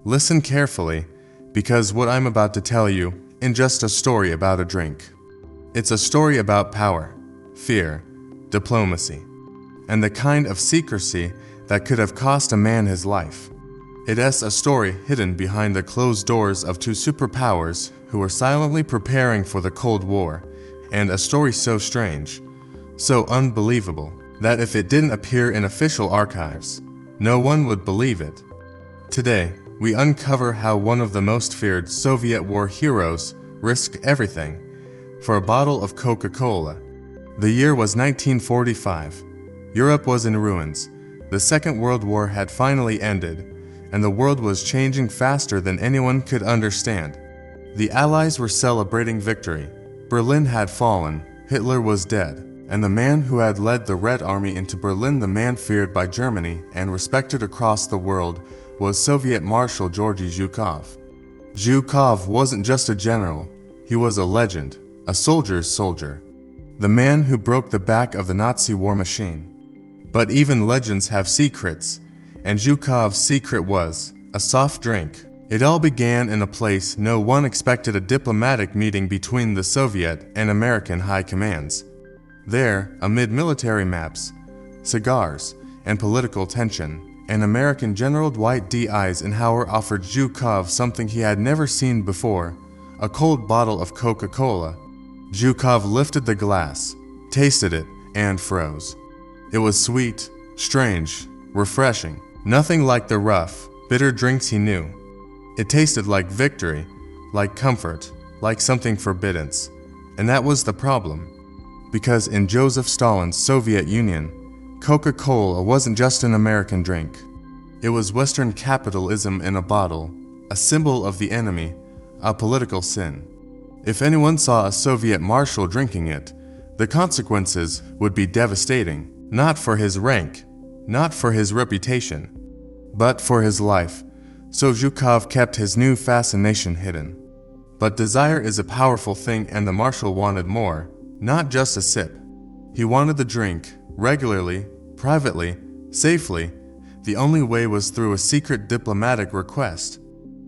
Listen carefully, because what I'm about to tell you isn't just a story about a drink. It's a story about power, fear, diplomacy, and the kind of secrecy that could have cost a man his life. It is a story hidden behind the closed doors of two superpowers who were silently preparing for the Cold War, and a story so strange, so unbelievable, that if it didn't appear in official archives, no one would believe it. Today, we uncover how one of the most feared Soviet war heroes risked everything for a bottle of Coca-Cola. The year was 1945. Europe was in ruins. The Second World War had finally ended, and the world was changing faster than anyone could understand. The Allies were celebrating victory. Berlin had fallen, Hitler was dead, and the man who had led the Red Army into Berlin, the man feared by Germany and respected across the world, was Soviet Marshal Georgy Zhukov. Zhukov wasn't just a general, he was a legend, a soldier's soldier, the man who broke the back of the Nazi war machine. But even legends have secrets, and Zhukov's secret was a soft drink. It all began in a place no one expected: a diplomatic meeting between the Soviet and American high commands. There, amid military maps, cigars, and political tension, an American General Dwight D. Eisenhower offered Zhukov something he had never seen before: a cold bottle of Coca-Cola. Zhukov lifted the glass, tasted it, and froze. It was sweet, strange, refreshing, nothing like the rough, bitter drinks he knew. It tasted like victory, like comfort, like something forbidden. And that was the problem. Because in Joseph Stalin's Soviet Union, Coca-Cola wasn't just an American drink. It was Western capitalism in a bottle, a symbol of the enemy, a political sin. If anyone saw a Soviet marshal drinking it, the consequences would be devastating, not for his rank, not for his reputation, but for his life. So Zhukov kept his new fascination hidden. But desire is a powerful thing, and the marshal wanted more, not just a sip. He wanted the drink, regularly, privately, safely. The only way was through a secret diplomatic request.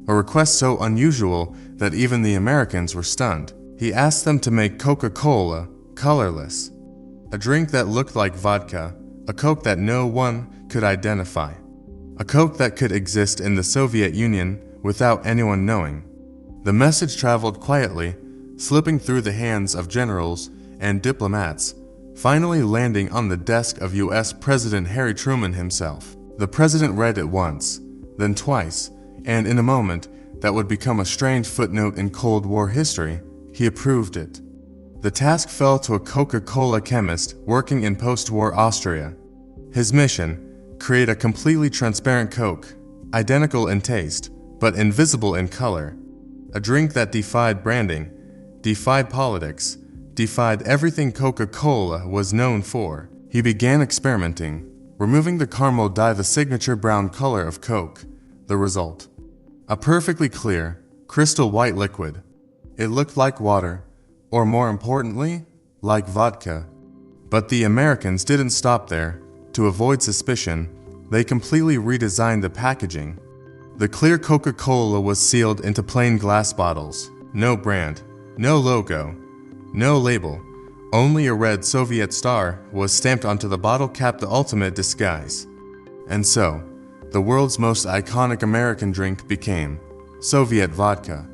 A request so unusual that even the Americans were stunned. He asked them to make Coca-Cola colorless, a drink that looked like vodka, a Coke that no one could identify, a Coke that could exist in the Soviet Union without anyone knowing. The message traveled quietly, slipping through the hands of generals and diplomats, finally landing on the desk of US President Harry Truman himself. The president read it once, then twice, and in a moment that would become a strange footnote in Cold War history, he approved it. The task fell to a Coca-Cola chemist working in post-war Austria. His mission: create a completely transparent Coke, identical in taste, but invisible in color. A drink that defied branding, defied politics, defied everything Coca-Cola was known for. He began experimenting, removing the caramel dye, the signature brown color of Coke. The result: a perfectly clear, crystal white liquid. It looked like water, or more importantly, like vodka. But the Americans didn't stop there. To avoid suspicion, they completely redesigned the packaging. The clear Coca-Cola was sealed into plain glass bottles. No brand, no logo, no label. Only a red Soviet star was stamped onto the bottle cap, the ultimate disguise. And so, the world's most iconic American drink became Soviet vodka.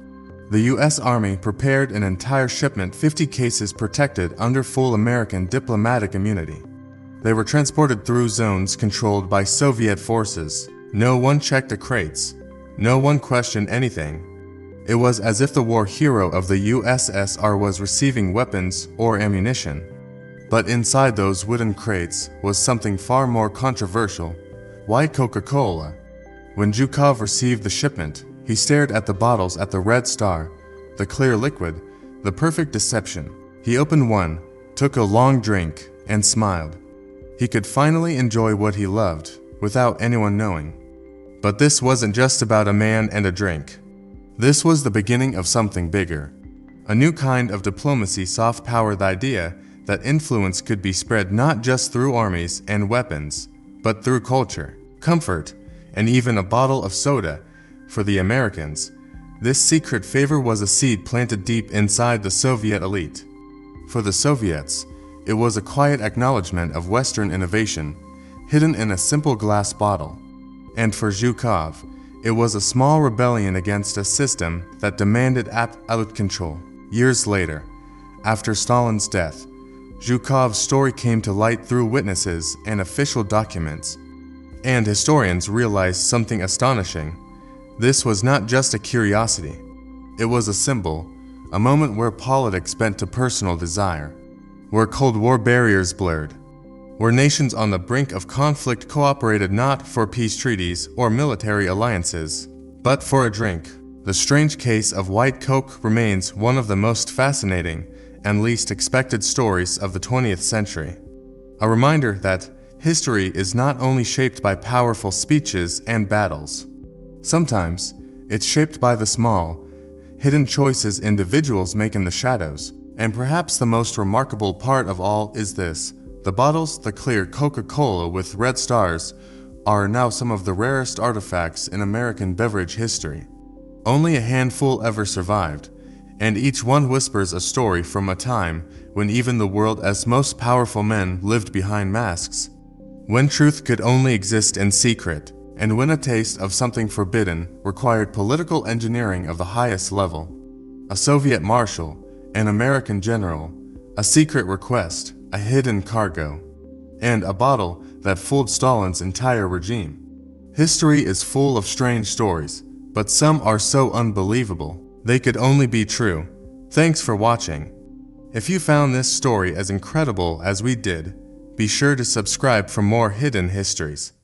The US Army prepared an entire shipment, 50 cases protected under full American diplomatic immunity. They were transported through zones controlled by Soviet forces. No one checked the crates. No one questioned anything. It was as if the war hero of the USSR was receiving weapons or ammunition. But inside those wooden crates was something far more controversial. Why Coca-Cola? When Zhukov received the shipment, he stared at the bottles, at the red star, the clear liquid, the perfect deception. He opened one, took a long drink, and smiled. He could finally enjoy what he loved, without anyone knowing. But this wasn't just about a man and a drink. This was the beginning of something bigger. A new kind of diplomacy, soft power, the idea that influence could be spread not just through armies and weapons, but through culture, comfort, and even a bottle of soda. For the Americans, this secret favor was a seed planted deep inside the Soviet elite. For the Soviets, it was a quiet acknowledgement of Western innovation, hidden in a simple glass bottle. And for Zhukov, it was a small rebellion against a system that demanded absolute control. Years later, after Stalin's death, Zhukov's story came to light through witnesses and official documents. And historians realized something astonishing. This was not just a curiosity. It was a symbol, a moment where politics bent to personal desire, where Cold War barriers blurred, where nations on the brink of conflict cooperated not for peace treaties or military alliances, but for a drink. The strange case of White Coke remains one of the most fascinating and least expected stories of the 20th century. A reminder that history is not only shaped by powerful speeches and battles. Sometimes, it's shaped by the small, hidden choices individuals make in the shadows. And perhaps the most remarkable part of all is this: the bottles, the clear Coca-Cola with red stars, are now some of the rarest artifacts in American beverage history. Only a handful ever survived, and each one whispers a story from a time when even the world's most powerful men lived behind masks. When truth could only exist in secret, and when a taste of something forbidden required political engineering of the highest level. A Soviet marshal, an American general, a secret request, a hidden cargo, and a bottle that fooled Stalin's entire regime. History is full of strange stories, but some are so unbelievable, they could only be true. Thanks for watching. If you found this story as incredible as we did, be sure to subscribe for more hidden histories.